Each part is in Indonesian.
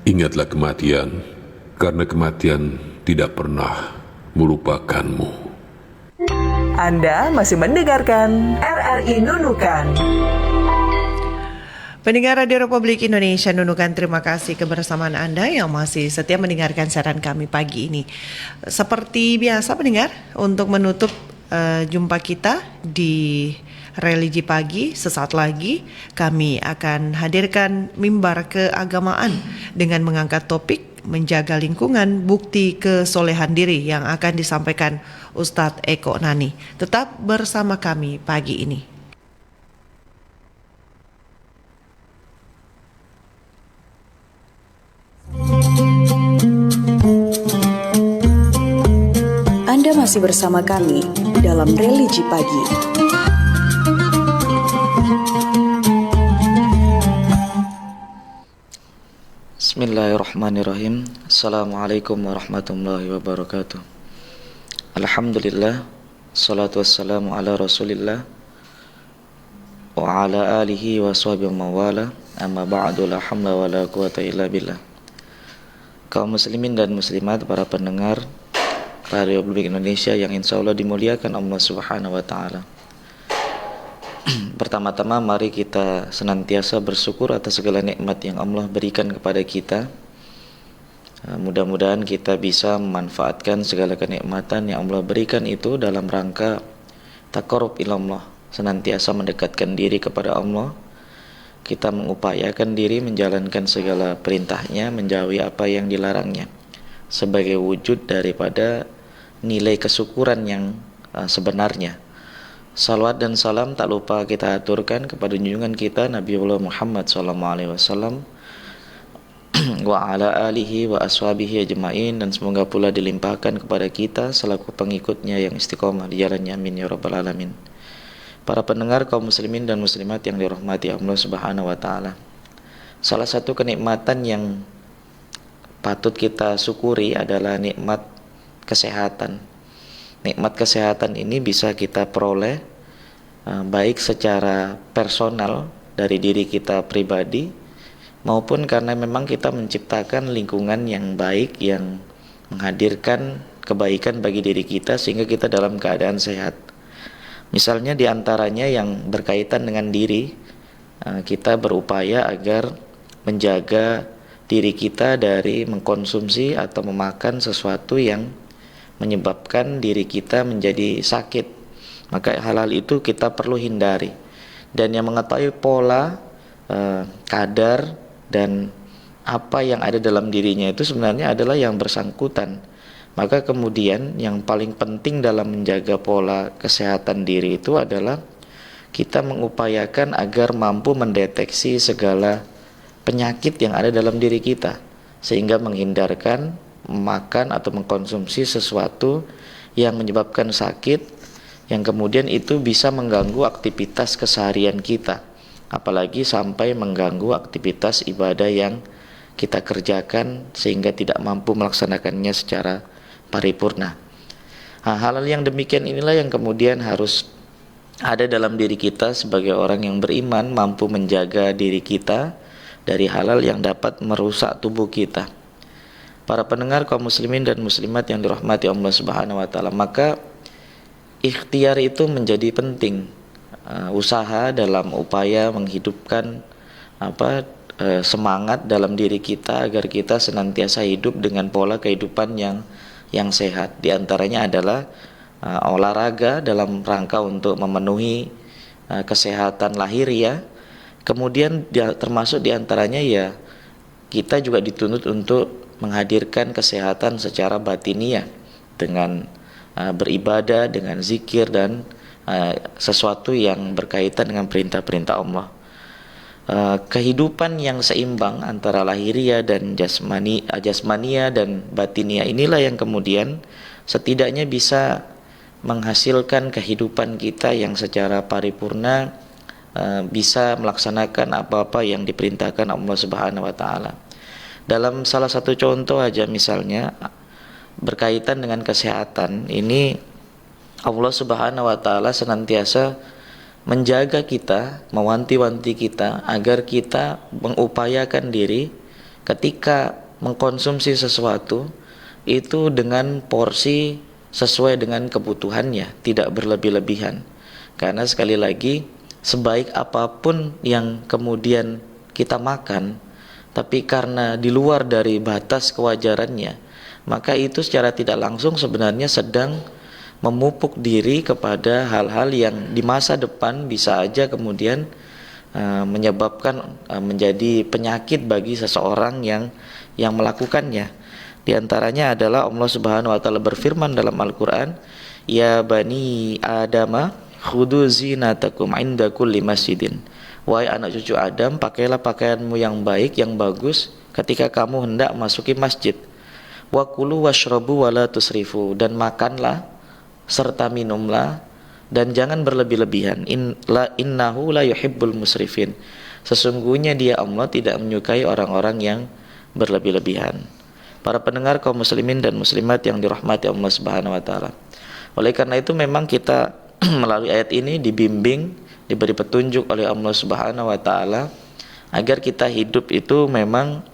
Ingatlah kematian, karena kematian tidak pernah melupakanmu. Anda masih mendengarkan RRI Nunukan. Pendengar Radio Republik Indonesia Nunukan, terima kasih kebersamaan Anda yang masih setia mendengarkan siaran kami pagi ini. Seperti biasa pendengar, untuk menutup jumpa kita di Religi Pagi, sesaat lagi kami akan hadirkan mimbar keagamaan dengan mengangkat topik menjaga lingkungan, bukti kesolehan diri yang akan disampaikan Ustadz Eko Nani. Tetap bersama kami pagi ini. Anda masih bersama kami dalam Religi Pagi. Bismillahirrahmanirrahim. Assalamualaikum warahmatullahi wabarakatuh. Alhamdulillah, salatu wassalamu ala rasulillah wa ala alihi wa sahbihi mawala. Amma ba'du, la hamla wa la quwata illa billah. Kaum muslimin dan muslimat, para pendengar Radio Republik Indonesia yang insya Allah dimuliakan Allah Subhanahu wa ta'ala. Pertama-tama mari kita senantiasa bersyukur atas segala nikmat yang Allah berikan kepada kita. Mudah-mudahan kita bisa memanfaatkan segala kenikmatan yang Allah berikan itu dalam rangka taqarrub ilallah, senantiasa mendekatkan diri kepada Allah. Kita mengupayakan diri menjalankan segala perintahnya, menjauhi apa yang dilarangnya, sebagai wujud daripada nilai kesyukuran yang sebenarnya. Salawat dan salam tak lupa kita aturkan kepada junjungan kita Nabiullah Muhammad SAW wa ala alihi wa ashabihi ajma'in, dan semoga pula dilimpahkan kepada kita selaku pengikutnya yang istiqomah di jalannya, amin ya rabbal alamin. Para pendengar kaum muslimin dan muslimat yang dirahmati Allah Subhanahu wa ta'ala, salah satu kenikmatan yang patut kita syukuri adalah nikmat kesehatan. Nikmat kesehatan ini bisa kita peroleh baik secara personal dari diri kita pribadi, maupun karena memang kita menciptakan lingkungan yang baik yang menghadirkan kebaikan bagi diri kita sehingga kita dalam keadaan sehat. Misalnya diantaranya yang berkaitan dengan diri, kita berupaya agar menjaga diri kita dari mengkonsumsi atau memakan sesuatu yang menyebabkan diri kita menjadi sakit. Maka hal-hal itu kita perlu hindari. Dan yang mengetahui pola, kadar, dan apa yang ada dalam dirinya itu sebenarnya adalah yang bersangkutan. Maka kemudian yang paling penting dalam menjaga pola kesehatan diri itu adalah kita mengupayakan agar mampu mendeteksi segala penyakit yang ada dalam diri kita, sehingga menghindarkan memakan atau mengkonsumsi sesuatu yang menyebabkan sakit, yang kemudian itu bisa mengganggu aktivitas keseharian kita, apalagi sampai mengganggu aktivitas ibadah yang kita kerjakan sehingga tidak mampu melaksanakannya secara paripurna. Hal-hal yang demikian inilah yang kemudian harus ada dalam diri kita sebagai orang yang beriman, mampu menjaga diri kita dari hal-hal yang dapat merusak tubuh kita. Para pendengar kaum muslimin dan muslimat yang dirahmati Allah Subhanahu wa ta'ala, maka ikhtiar itu menjadi penting. Usaha dalam upaya menghidupkan semangat dalam diri kita agar kita senantiasa hidup dengan pola kehidupan yang sehat. Di antaranya adalah olahraga dalam rangka untuk memenuhi kesehatan lahiriah. Kemudian termasuk di antaranya ya kita juga dituntut untuk menghadirkan kesehatan secara batiniah dengan beribadah, dengan zikir, dan sesuatu yang berkaitan dengan perintah-perintah Allah. Kehidupan yang seimbang antara lahiriah dan jasmania dan batinia inilah yang kemudian setidaknya bisa menghasilkan kehidupan kita yang secara paripurna, bisa melaksanakan apa-apa yang diperintahkan Allah Subhanahu wa ta'ala. Dalam salah satu contoh aja misalnya berkaitan dengan kesehatan ini, Allah Subhanahu wa ta'ala senantiasa menjaga kita, mewanti-wanti kita agar kita mengupayakan diri ketika mengkonsumsi sesuatu itu dengan porsi sesuai dengan kebutuhannya, tidak berlebih-lebihan. Karena sekali lagi, sebaik apapun yang kemudian kita makan, tapi karena di luar dari batas kewajarannya, maka itu secara tidak langsung sebenarnya sedang memupuk diri kepada hal-hal yang di masa depan bisa aja kemudian menyebabkan menjadi penyakit bagi seseorang yang melakukannya. Di antaranya adalah Allah Subhanahu wa taala berfirman dalam Al-Qur'an, "Ya bani Adama, khudhu zinatakum 'inda kulli masjidin." Wahai anak cucu Adam, pakailah pakaianmu yang baik, yang bagus ketika kamu hendak masuki masjid. Wa kulu washrabu wa la tusrifu, dan makanlah serta minumlah dan jangan berlebih-lebihan. Innahu la yuhibbul musrifin. Sesungguhnya dia Allah tidak menyukai orang-orang yang berlebih-lebihan. Para pendengar kaum muslimin dan muslimat yang dirahmati Allah Subhanahu wa taala. Oleh karena itu memang kita melalui ayat ini dibimbing, diberi petunjuk oleh Allah Subhanahu wa taala agar kita hidup itu memang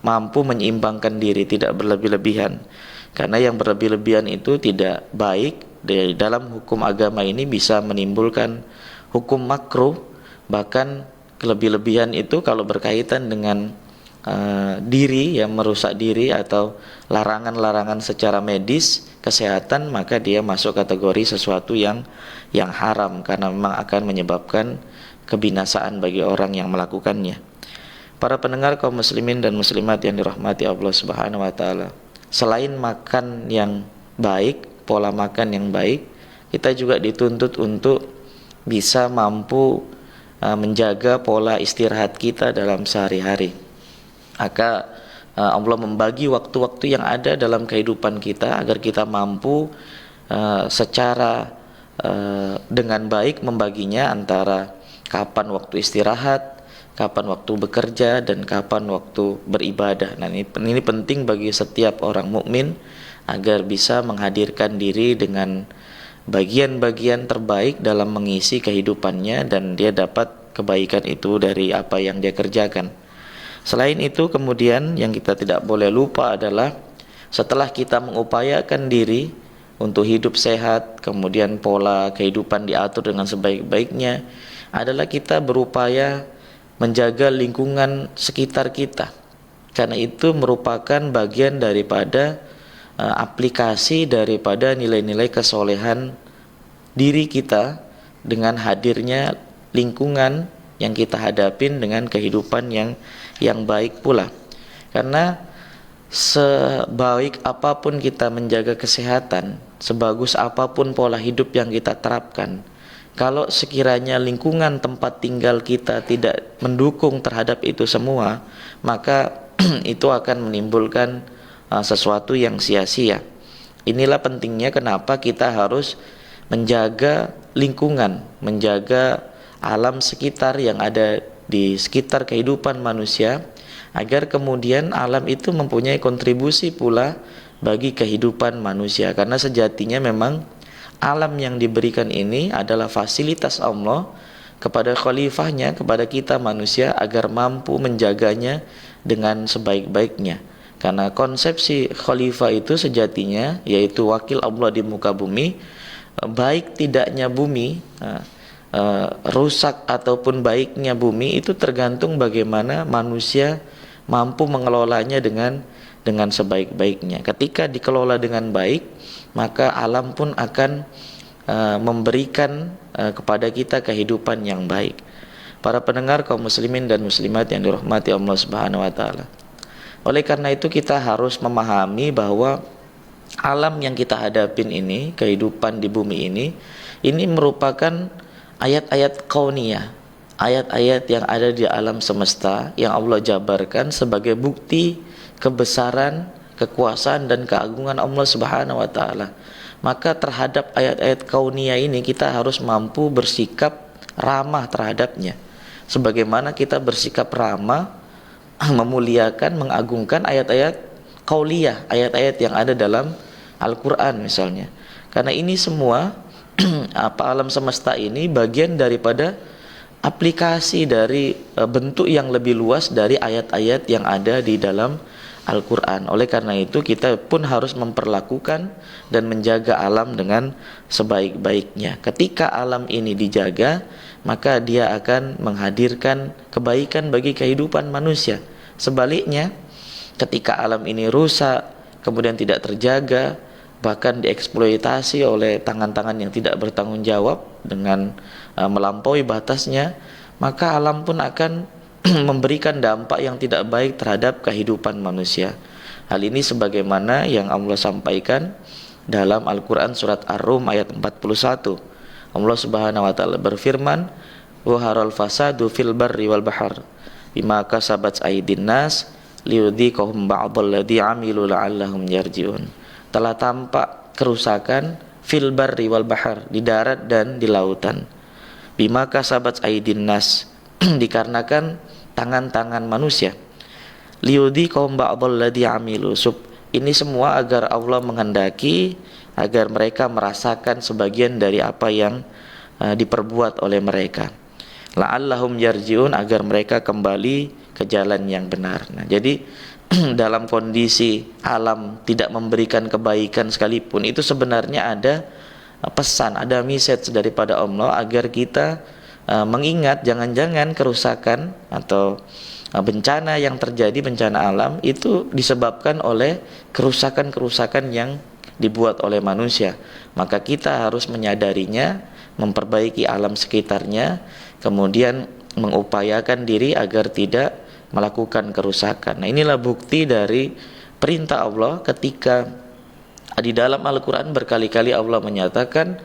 mampu menyeimbangkan diri, tidak berlebih-lebihan. Karena yang berlebih-lebihan itu tidak baik. Di dalam hukum agama ini bisa menimbulkan hukum makruh. Bahkan kelebih-lebihan itu kalau berkaitan dengan diri, yang merusak diri atau larangan-larangan secara medis, kesehatan, maka dia masuk kategori sesuatu yang haram, karena memang akan menyebabkan kebinasaan bagi orang yang melakukannya. Para pendengar kaum muslimin dan muslimat yang dirahmati Allah Subhanahu wa taala, selain makan yang baik, pola makan yang baik, kita juga dituntut untuk bisa mampu menjaga pola istirahat kita dalam sehari-hari. Maka Allah membagi waktu-waktu yang ada dalam kehidupan kita agar kita mampu secara dengan baik membaginya antara kapan waktu istirahat, kapan waktu bekerja, dan kapan waktu beribadah. Nah, ini penting bagi setiap orang mukmin agar bisa menghadirkan diri dengan bagian-bagian terbaik dalam mengisi kehidupannya, dan dia dapat kebaikan itu dari apa yang dia kerjakan. Selain itu kemudian yang kita tidak boleh lupa adalah setelah kita mengupayakan diri untuk hidup sehat, kemudian pola kehidupan diatur dengan sebaik-baiknya, adalah kita berupaya menjaga lingkungan sekitar kita. Karena itu merupakan bagian daripada aplikasi daripada nilai-nilai kesolehan diri kita dengan hadirnya lingkungan yang kita hadapin dengan kehidupan yang baik pula. Karena sebaik apapun kita menjaga kesehatan, sebagus apapun pola hidup yang kita terapkan, kalau sekiranya lingkungan tempat tinggal kita tidak mendukung terhadap itu semua, maka itu akan menimbulkan sesuatu yang sia-sia. Inilah pentingnya kenapa kita harus menjaga lingkungan, menjaga alam sekitar yang ada di sekitar kehidupan manusia, agar kemudian alam itu mempunyai kontribusi pula bagi kehidupan manusia. Karena sejatinya memang alam yang diberikan ini adalah fasilitas Allah kepada khalifahnya, kepada kita manusia, agar mampu menjaganya dengan sebaik-baiknya. Karena konsepsi khalifah itu sejatinya yaitu wakil Allah di muka bumi. Baik tidaknya bumi, rusak ataupun baiknya bumi itu tergantung bagaimana manusia mampu mengelolanya dengan sebaik-baiknya. Ketika dikelola dengan baik, maka alam pun akan memberikan kepada kita kehidupan yang baik. Para pendengar kaum muslimin dan muslimat yang dirahmati Allah Subhanahu wa taala. Oleh karena itu kita harus memahami bahwa alam yang kita hadapin ini, kehidupan di bumi ini merupakan ayat-ayat kauniyah, ayat-ayat yang ada di alam semesta yang Allah jabarkan sebagai bukti kebesaran, kekuasaan dan keagungan Allah Subhanahu wa taala. Maka terhadap ayat-ayat kauniyah ini kita harus mampu bersikap ramah terhadapnya. Sebagaimana kita bersikap ramah, memuliakan, mengagungkan ayat-ayat qauliyah, ayat-ayat yang ada dalam Al-Qur'an misalnya. Karena ini semua alam semesta ini bagian daripada aplikasi dari bentuk yang lebih luas dari ayat-ayat yang ada di dalam Al-Quran. Oleh karena itu kita pun harus memperlakukan dan menjaga alam dengan sebaik-baiknya. Ketika alam ini dijaga, maka dia akan menghadirkan kebaikan bagi kehidupan manusia. Sebaliknya, ketika alam ini rusak, kemudian tidak terjaga, bahkan dieksploitasi oleh tangan-tangan yang tidak bertanggung jawab dengan melampaui batasnya, maka alam pun akan memberikan dampak yang tidak baik terhadap kehidupan manusia. Hal ini sebagaimana yang Allah sampaikan dalam Al-Quran surat Ar-Rum ayat 41. Allah Subhanahu wa taala berfirman, "Waharal fasadu fil barri wal bahr bima kasabat aydin nas liyudhiqahum ba'dalladzi 'amilu la'allahum yarji'un." Telah tampak kerusakan fil barri wal bahr, di darat dan di lautan. Bima kasabat aydin nas, dikarenakan tangan-tangan manusia. Liyudhiqahum ba'dalladzi 'amilu, ini semua agar Allah menghendaki agar mereka merasakan sebagian dari apa yang diperbuat oleh mereka. La'allahum yarji'un, agar mereka kembali ke jalan yang benar. Nah, jadi dalam kondisi alam tidak memberikan kebaikan sekalipun, itu sebenarnya ada pesan, ada message daripada Allah agar kita mengingat jangan-jangan kerusakan atau bencana yang terjadi, bencana alam itu disebabkan oleh kerusakan-kerusakan yang dibuat oleh manusia. Maka kita harus menyadarinya, memperbaiki alam sekitarnya, kemudian mengupayakan diri agar tidak melakukan kerusakan. Nah, inilah bukti dari perintah Allah ketika di dalam Al-Quran berkali-kali Allah menyatakan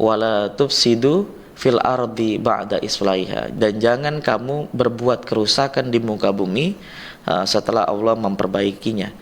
wala tufsidu fil ardi ba'da islaiha, dan jangan kamu berbuat kerusakan di muka bumi setelah Allah memperbaikinya.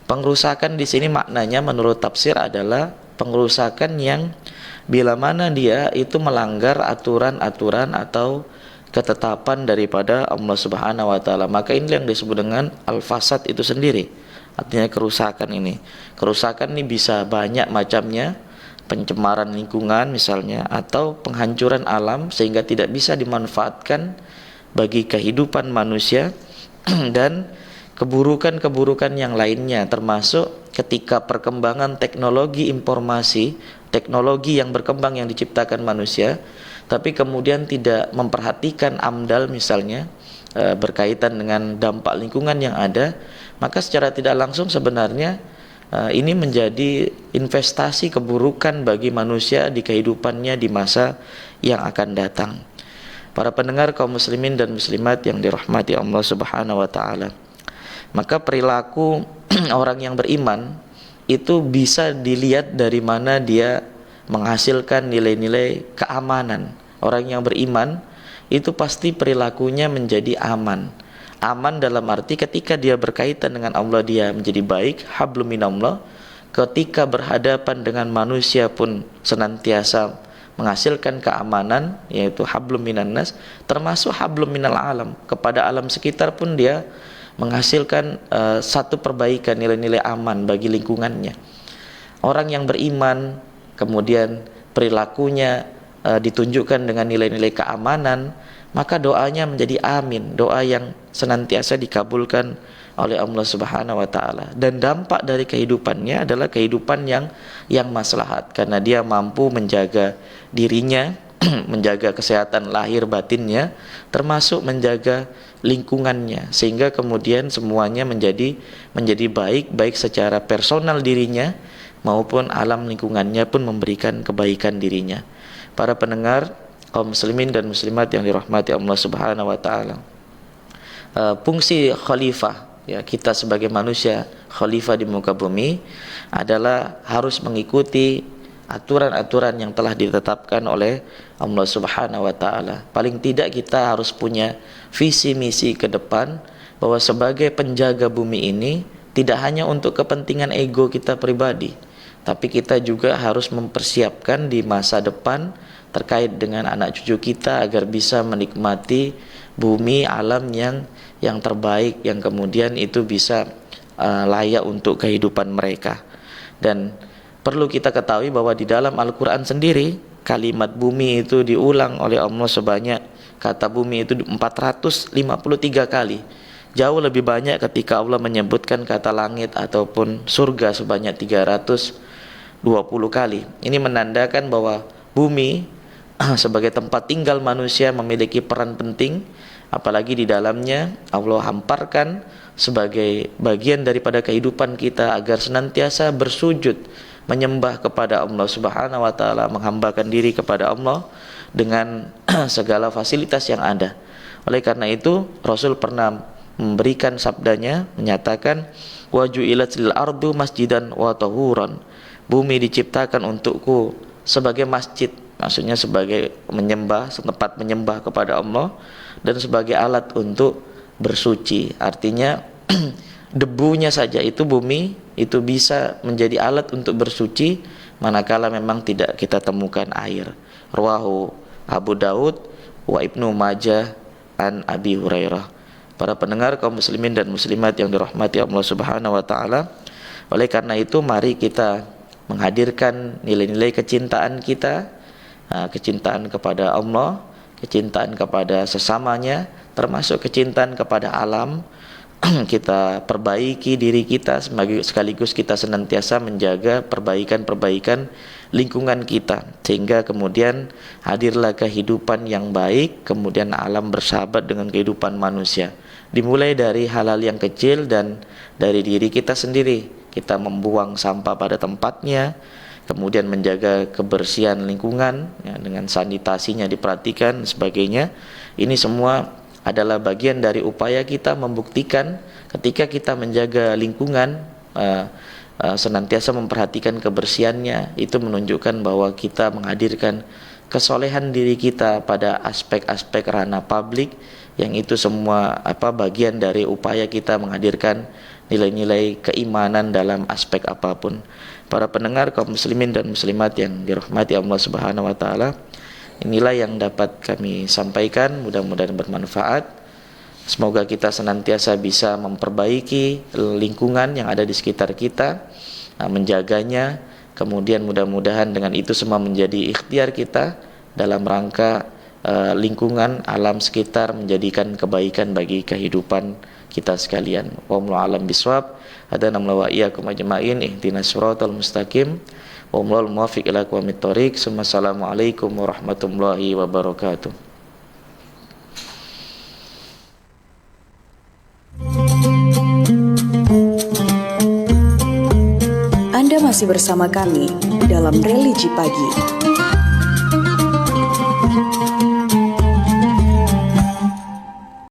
Pengrusakan di sini maknanya menurut tafsir adalah pengrusakan yang bila mana dia itu melanggar aturan-aturan atau ketetapan daripada Allah Subhanahu wa taala. Maka ini yang disebut dengan al-fasad itu sendiri. Artinya kerusakan ini. Kerusakan ini bisa banyak macamnya, pencemaran lingkungan misalnya, atau penghancuran alam sehingga tidak bisa dimanfaatkan bagi kehidupan manusia, dan keburukan-keburukan yang lainnya, termasuk ketika perkembangan teknologi informasi, teknologi yang berkembang yang diciptakan manusia, tapi kemudian tidak memperhatikan AMDAL misalnya, berkaitan dengan dampak lingkungan yang ada, maka secara tidak langsung sebenarnya ini menjadi investasi keburukan bagi manusia di kehidupannya di masa yang akan datang. Para pendengar kaum muslimin dan muslimat yang dirahmati Allah Subhanahu wa taala, maka perilaku orang yang beriman itu bisa dilihat dari mana dia menghasilkan nilai-nilai keamanan. Orang yang beriman itu pasti perilakunya menjadi aman. Aman dalam arti ketika dia berkaitan dengan Allah dia menjadi baik, hablum minallah. Ketika berhadapan dengan manusia pun senantiasa menghasilkan keamanan, yaitu hablum minannas, termasuk hablum minal alam. Kepada alam sekitar pun dia menghasilkan satu perbaikan, nilai-nilai aman bagi lingkungannya. Orang yang beriman kemudian perilakunya ditunjukkan dengan nilai-nilai keamanan, maka doanya menjadi amin, doa yang senantiasa dikabulkan oleh Allah Subhanahu wa taala. Dan dampak dari kehidupannya adalah kehidupan yang maslahat, karena dia mampu menjaga dirinya, menjaga kesehatan lahir batinnya, termasuk menjaga lingkungannya, sehingga kemudian semuanya menjadi baik secara personal dirinya maupun alam lingkungannya pun memberikan kebaikan dirinya. Para pendengar kaum muslimin dan muslimat yang dirahmati Allah Subhanahu wa taala, fungsi khalifah, ya, kita sebagai manusia khalifah di muka bumi adalah harus mengikuti aturan-aturan yang telah ditetapkan oleh Allah Subhanahu wa taala. Paling tidak kita harus punya visi misi ke depan bahwa sebagai penjaga bumi ini tidak hanya untuk kepentingan ego kita pribadi, tapi kita juga harus mempersiapkan di masa depan terkait dengan anak cucu kita agar bisa menikmati bumi alam yang terbaik, yang kemudian itu bisa layak untuk kehidupan mereka. Dan perlu kita ketahui bahwa di dalam Al-Quran sendiri kalimat bumi itu diulang oleh Allah sebanyak kata bumi itu 453 kali. Jauh lebih banyak ketika Allah menyebutkan kata langit ataupun surga sebanyak 320 kali. Ini menandakan bahwa bumi sebagai tempat tinggal manusia memiliki peran penting, apalagi di dalamnya Allah hamparkan sebagai bagian daripada kehidupan kita agar senantiasa bersujud menyembah kepada Allah Subhanahu wa taala, menghambakan diri kepada Allah dengan segala fasilitas yang ada. Oleh karena itu Rasul pernah memberikan sabdanya, menyatakan wa ju'ilatil ardu masjidan wa tahuran. Bumi diciptakan untukku sebagai masjid, maksudnya sebagai menyembah, tempat menyembah kepada Allah, dan sebagai alat untuk bersuci. Artinya debunya saja itu bumi itu bisa menjadi alat untuk bersuci manakala memang tidak kita temukan air. Rawahu Abu Daud wa Ibnu Majah an Abi Hurairah. Para pendengar kaum muslimin dan muslimat yang dirahmati Allah Subhanahu wa taala, oleh karena itu mari kita menghadirkan nilai-nilai kecintaan kita, kecintaan kepada Allah, kecintaan kepada sesamanya, termasuk kecintaan kepada alam. Kita perbaiki diri kita, sekaligus kita senantiasa menjaga perbaikan-perbaikan lingkungan kita, sehingga kemudian hadirlah kehidupan yang baik, kemudian alam bersahabat dengan kehidupan manusia. Dimulai dari hal-hal yang kecil dan dari diri kita sendiri. Kita membuang sampah pada tempatnya, kemudian menjaga kebersihan lingkungan ya, dengan sanitasinya diperhatikan dan sebagainya. Ini semua adalah bagian dari upaya kita membuktikan ketika kita menjaga lingkungan, senantiasa memperhatikan kebersihannya, itu menunjukkan bahwa kita menghadirkan kesolehan diri kita pada aspek-aspek ranah publik, yang itu semua bagian dari upaya kita menghadirkan nilai-nilai keimanan dalam aspek apapun. Para pendengar kaum muslimin dan muslimat yang dirahmati Allah Subhanahu wa taala, inilah yang dapat kami sampaikan, mudah-mudahan bermanfaat. Semoga kita senantiasa bisa memperbaiki lingkungan yang ada di sekitar kita, menjaganya, kemudian mudah-mudahan dengan itu semua menjadi ikhtiar kita dalam rangka lingkungan alam sekitar menjadikan kebaikan bagi kehidupan kita sekalian. Wallahu a'lam bishawab. Hadana wa iyyakum ajma'in ihdinas siratal mustaqim. Wallahul muwaffiq ila aqwamit thoriq. Assalamualaikum warahmatullahi wabarakatuh. Anda masih bersama kami dalam Religi Pagi.